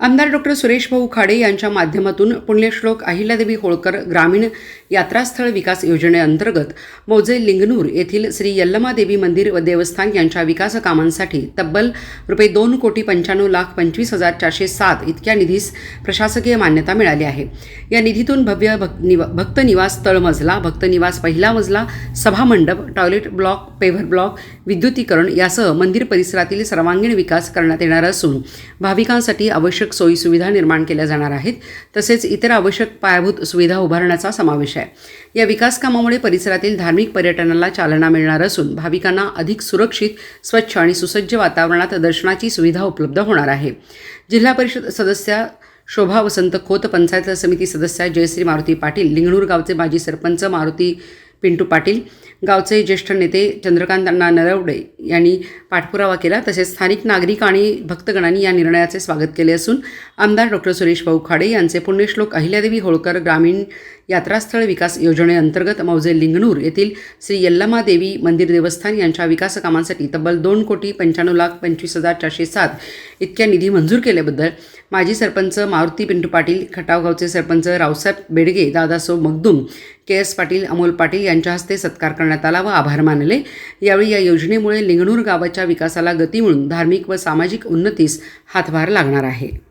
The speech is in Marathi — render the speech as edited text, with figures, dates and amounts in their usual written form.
आमदार डॉक्टर सुरेश भाऊ खाडे यांच्या माध्यमातून पुण्यश्लोक अहिल्यादेवी होळकर ग्रामीण यात्रास्थळ विकास योजनेअंतर्गत मौजे लिंगणूर येथील श्री यल्लमादेवी मंदिर व देवस्थान यांच्या विकास कामांसाठी तब्बल ₹2,95,25,407 इतक्या निधीस प्रशासकीय मान्यता मिळाली आहे। या निधीतून भव्य भक्तनिवास तळमजला, भक्तनिवास पहिला मजला, सभामंडप, टॉयलेट ब्लॉक, पेव्हर ब्लॉक, विद्युतीकरण यासह मंदिर परिसरातील सर्वांगीण विकास करण्यात येणार असून भाविकांसाठी आवश्यक सोयीसुविधा निर्माण केल्या जाणार आहेत। तसेच इतर आवश्यक पायाभूत सुविधा उभारण्याचा समावेश आहे। या विकास कामामुळे परिसरातील धार्मिक पर्यटनाला चालना मिळणार असून भाविकांना अधिक सुरक्षित, स्वच्छ आणि सुसज्ज वातावरणात दर्शनाची सुविधा उपलब्ध होणार आहे। जिल्हा परिषद सदस्या शोभा वसंत खोत, पंचायत समिती सदस्या जयश्री मारुती पाटील, लिंगणूर गावचे माजी सरपंच मारुती पिंटू पाटील, गावचे ज्येष्ठ नेते चंद्रकांत अण्णा नरवडे यांनी पाठपुरावा केला। तसेच स्थानिक नागरिक आणि भक्तगणांनी या निर्णयाचे स्वागत केले असून आमदार डॉक्टर सुरेश भाऊ खाडे यांचे पुण्यश्लोक अहिल्यादेवी होळकर ग्रामीण यात्रास्थळ विकास योजनेअंतर्गत मौजे लिंगणूर येथील श्री यल्लमादेवी मंदिर देवस्थान यांच्या विकास कामांसाठी तब्बल ₹2,95,25,407 इतक्या निधी मंजूर केल्याबद्दल माजी सरपंच मारुती पिंटू पाटील, खटावगावचे सरपंच रावसाहेब बेडगे, दादासो मगदूम, KS पाटील, अमोल पाटील यांच्या हस्ते सत्कार करण्यात आला व आभार मानले। यावेळी या योजनेमुळे लिंगणूर गावाच्या विकासाला गती मिळून धार्मिक व सामाजिक उन्नतीस हातभार लागणार आहे।